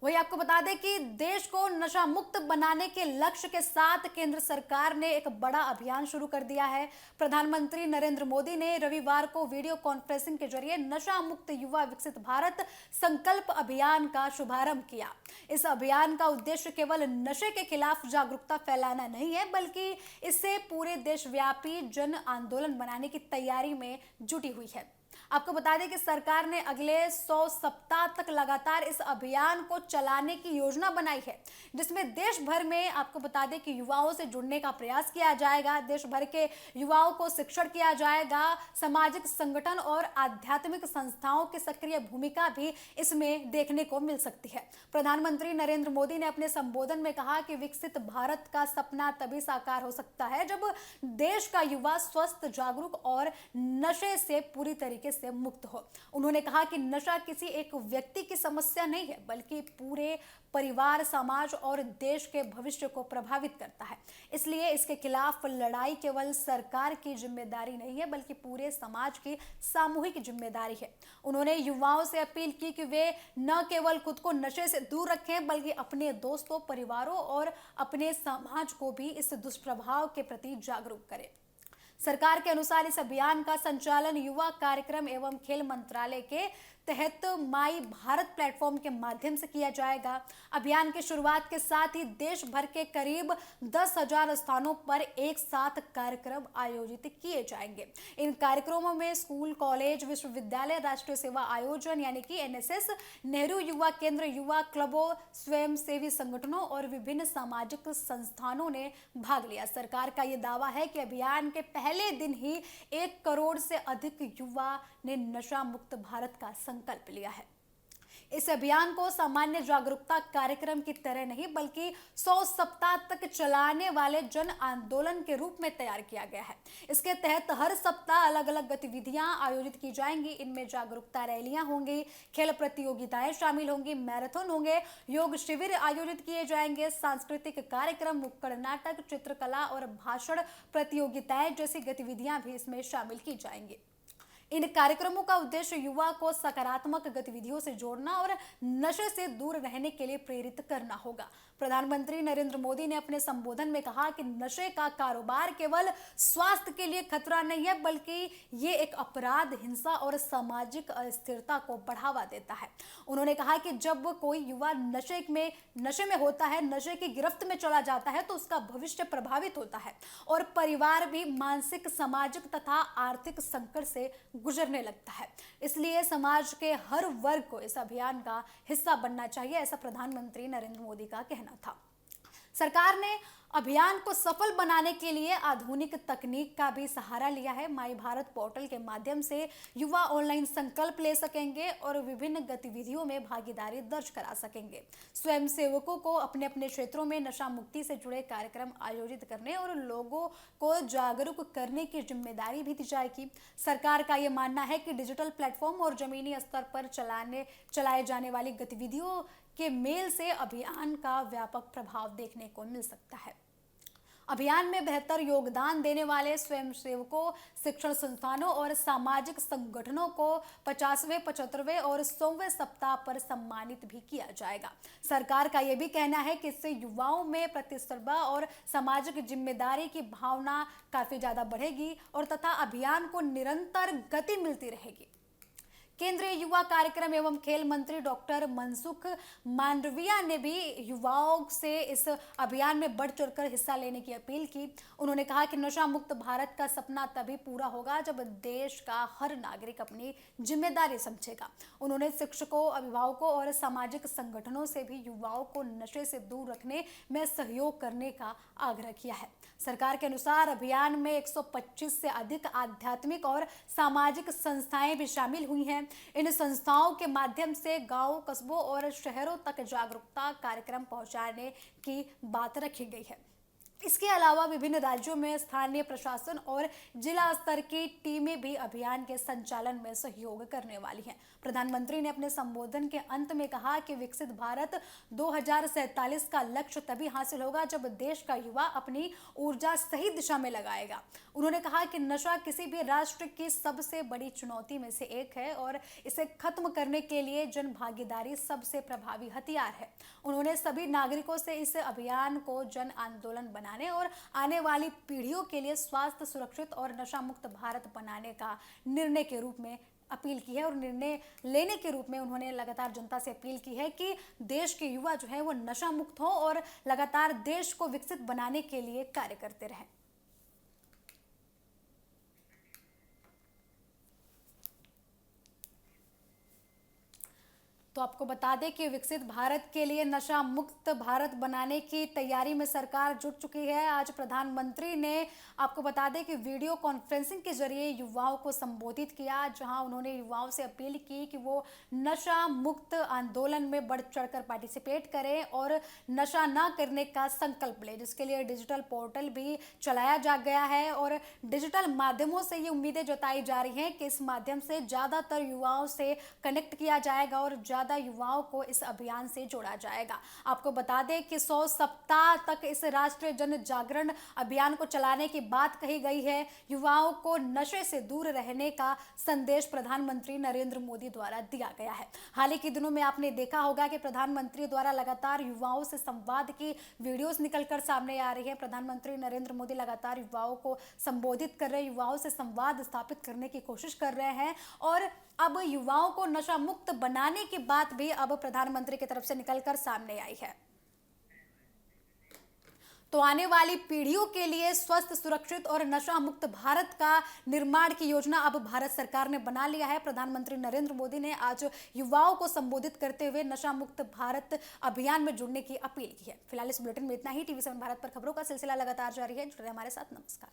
वही आपको बता दें कि देश को नशा मुक्त बनाने के लक्ष्य के साथ केंद्र सरकार ने एक बड़ा अभियान शुरू कर दिया है। प्रधानमंत्री नरेंद्र मोदी ने रविवार को वीडियो कॉन्फ्रेंसिंग के जरिए नशा मुक्त युवा विकसित भारत संकल्प अभियान का शुभारंभ किया। इस अभियान का उद्देश्य केवल नशे के खिलाफ जागरूकता फैलाना नहीं है, बल्कि इससे पूरे देशव्यापी जन आंदोलन बनाने की तैयारी में जुटी हुई है। आपको बता दें कि सरकार ने अगले 100 सप्ताह तक लगातार इस अभियान को चलाने की योजना बनाई है, जिसमें देश भर में आपको बता दें कि युवाओं से जुड़ने का प्रयास किया जाएगा। देश भर के युवाओं को शिक्षण किया जाएगा। सामाजिक संगठन और आध्यात्मिक संस्थाओं की सक्रिय भूमिका भी इसमें देखने को मिल सकती है। प्रधानमंत्री नरेंद्र मोदी ने अपने संबोधन में कहा कि विकसित भारत का सपना तभी साकार हो सकता है जब देश का युवा स्वस्थ, जागरूक और नशे से पूरी तरीके से मुक्त हो। उन्होंने कहा कि नशा किसी एक व्यक्ति की समस्या नहीं है, बल्कि पूरे परिवार, समाज और देश के भविष्य को प्रभावित करता है। इसलिए इसके खिलाफ लड़ाई केवल सरकार की जिम्मेदारी नहीं है, बल्कि पूरे समाज की सामूहिक जिम्मेदारी है। उन्होंने युवाओं से अपील की कि वे न केवल खुद को नशे से दूर रखें, बल्कि अपने दोस्तों, परिवारों और अपने समाज को भी इस दुष्प्रभाव के प्रति जागरूक करें। सरकार के अनुसार इस अभियान का संचालन युवा कार्यक्रम एवं खेल मंत्रालय के तहत माई भारत प्लेटफॉर्म के माध्यम से किया जाएगा। अभियान की शुरुआत के साथ ही देश भर के करीब 10,000 स्थानों पर एक साथ कार्यक्रम आयोजित किए जाएंगे। इन कार्यक्रमों में स्कूल, कॉलेज, विश्वविद्यालय, राष्ट्रीय सेवा आयोजन यानी कि एनएसएस, नेहरू युवा केंद्र, युवा क्लबों, स्वयंसेवी संगठनों और विभिन्न सामाजिक संस्थानों ने भाग लिया। सरकार का यह दावा है कि अभियान के पहले दिन ही 1 करोड़ से अधिक युवा ने नशा मुक्त भारत का संकल्प लिया है। इस अभियान को सामान्य जागरूकता कार्यक्रम की तरह नहीं, बल्कि 100 सप्ताह तक चलाने वाले जन आंदोलन के रूप में तैयार किया गया है। इसके तहत हर सप्ताह अलग अलग गतिविधियां आयोजित की जाएंगी। इनमें जागरूकता रैलियां होंगी, खेल प्रतियोगिताएं शामिल होंगी, मैराथन होंगे, योग शिविर आयोजित किए जाएंगे, सांस्कृतिक कार्यक्रम, नुक्कड़ नाटक, चित्रकला और भाषण प्रतियोगिताएं जैसी गतिविधियां भी इसमें शामिल की जाएंगी। इन कार्यक्रमों का उद्देश्य युवा को सकारात्मक गतिविधियों से जोड़ना और नशे से दूर रहने के लिए प्रेरित करना होगा। प्रधानमंत्री नरेंद्र मोदी ने अपने संबोधन में कहा कि नशे का कारोबार केवल स्वास्थ्य के लिए खतरा नहीं है, बल्कि ये एक अपराध, हिंसा और सामाजिक अस्थिरता को बढ़ावा देता है। उन्होंने कहा कि जब कोई युवा नशे में होता है, नशे की गिरफ्त में चला जाता है, तो उसका भविष्य प्रभावित होता है और परिवार भी मानसिक, सामाजिक तथा आर्थिक संकट से गुजरने लगता है। इसलिए समाज के हर वर्ग को इस अभियान का हिस्सा बनना चाहिए, ऐसा प्रधानमंत्री नरेंद्र मोदी का कहना था। सरकार ने अभियान को सफल बनाने के लिए आधुनिक तकनीक का भी सहारा लिया है। माई भारत पोर्टल के माध्यम से युवा ऑनलाइन संकल्प ले सकेंगे और विभिन्न गतिविधियों में भागीदारी दर्ज करा सकेंगे। स्वयंसेवकों को अपने अपने क्षेत्रों में नशा मुक्ति से जुड़े कार्यक्रम आयोजित करने और लोगों को जागरूक करने की जिम्मेदारी भी दी जाएगी। सरकार का यह मानना है कि डिजिटल प्लेटफॉर्म और जमीनी स्तर पर चलाए जाने वाली गतिविधियों के मेल से अभियान का व्यापक प्रभाव देखने को मिल सकता है। अभियान में बेहतर योगदान देने वाले स्वयंसेवकों, शिक्षण संस्थानों और सामाजिक संगठनों को 50वें, 75वें और 100वें सप्ताह पर सम्मानित भी किया जाएगा। सरकार का यह भी कहना है कि इससे युवाओं में प्रतिस्पर्धा और सामाजिक जिम्मेदारी की भावना काफी ज्यादा बढ़ेगी और तथा अभियान को निरंतर गति मिलती रहेगी। केंद्रीय युवा कार्यक्रम एवं खेल मंत्री डॉक्टर मनसुख मांडविया ने भी युवाओं से इस अभियान में बढ़ चढ़कर हिस्सा लेने की अपील की। उन्होंने कहा कि नशा मुक्त भारत का सपना तभी पूरा होगा जब देश का हर नागरिक अपनी जिम्मेदारी समझेगा। उन्होंने शिक्षकों, अभिभावकों और सामाजिक संगठनों से भी युवाओं को नशे से दूर रखने में सहयोग करने का आग्रह किया है। सरकार के अनुसार अभियान में 125 से अधिक आध्यात्मिक और सामाजिक संस्थाएं भी शामिल हुई हैं। इन संस्थाओं के माध्यम से गांवों, कस्बों और शहरों तक जागरूकता कार्यक्रम पहुंचाने की बात रखी गई है। इसके अलावा विभिन्न राज्यों में स्थानीय प्रशासन और जिला स्तर की टीमें भी अभियान के संचालन में सहयोग करने वाली हैं। प्रधानमंत्री ने अपने संबोधन के अंत में कहा कि विकसित भारत 2047 का लक्ष्य तभी हासिल होगा जब देश का युवा अपनी ऊर्जा सही दिशा में लगाएगा। उन्होंने कहा कि नशा किसी भी राष्ट्र की सबसे बड़ी चुनौती में से एक है और इसे खत्म करने के लिए जन भागीदारी सबसे प्रभावी हथियार है। उन्होंने सभी नागरिकों से इस अभियान को जन आंदोलन बनाने और आने वाली पीढ़ियों के लिए स्वास्थ्य सुरक्षित और नशा मुक्त भारत बनाने का निर्णय के रूप में अपील की है और निर्णय लेने के रूप में उन्होंने लगातार जनता से अपील की है कि देश के युवा जो है वो नशा मुक्त हो और लगातार देश को विकसित बनाने के लिए कार्य करते रहें। तो आपको बता दें कि विकसित भारत के लिए नशा मुक्त भारत बनाने की तैयारी में सरकार जुट चुकी है। आज प्रधानमंत्री ने आपको बता दें कि वीडियो कॉन्फ्रेंसिंग के जरिए युवाओं को संबोधित किया, जहां उन्होंने युवाओं से अपील की कि वो नशा मुक्त आंदोलन में बढ़ चढ़कर पार्टिसिपेट करें और नशा ना करने का संकल्प लें, जिसके लिए डिजिटल पोर्टल भी चलाया जा गया है और डिजिटल माध्यमों से ये उम्मीदें जताई जा रही हैं कि इस माध्यम से ज़्यादातर युवाओं से कनेक्ट किया जाएगा और ज़्यादा युवाओं को इस अभियान से जोड़ा जाएगा। आपको बता दें कि 100 सप्ताह तक इस राष्ट्रीय जन जागरण अभियान को चलाने की बात कही गई है। युवाओं को नशे से दूर रहने का संदेश प्रधानमंत्री नरेंद्र मोदी द्वारा दिया गया है। हाल ही के दिनों में आपने देखा होगा कि प्रधानमंत्री द्वारा लगातार युवाओं से संवाद की वीडियोस निकलकर सामने आ रही है। प्रधानमंत्री नरेंद्र मोदी लगातार युवाओं को संबोधित कर रहे हैं, युवाओं से संवाद स्थापित करने की कोशिश कर रहे हैं और अब युवाओं को नशा मुक्त बनाने की बात भी अब प्रधानमंत्री की तरफ से निकलकर सामने आई है। तो आने वाली पीढ़ियों के लिए स्वस्थ, सुरक्षित और नशा मुक्त भारत का निर्माण की योजना अब भारत सरकार ने बना लिया है। प्रधानमंत्री नरेंद्र मोदी ने आज युवाओं को संबोधित करते हुए नशा मुक्त भारत अभियान में जुड़ने की अपील की है। फिलहाल इस बुलेटिन में इतना ही। TV7 भारत पर खबरों का सिलसिला लगातार जारी है। जुड़े हमारे साथ। नमस्कार।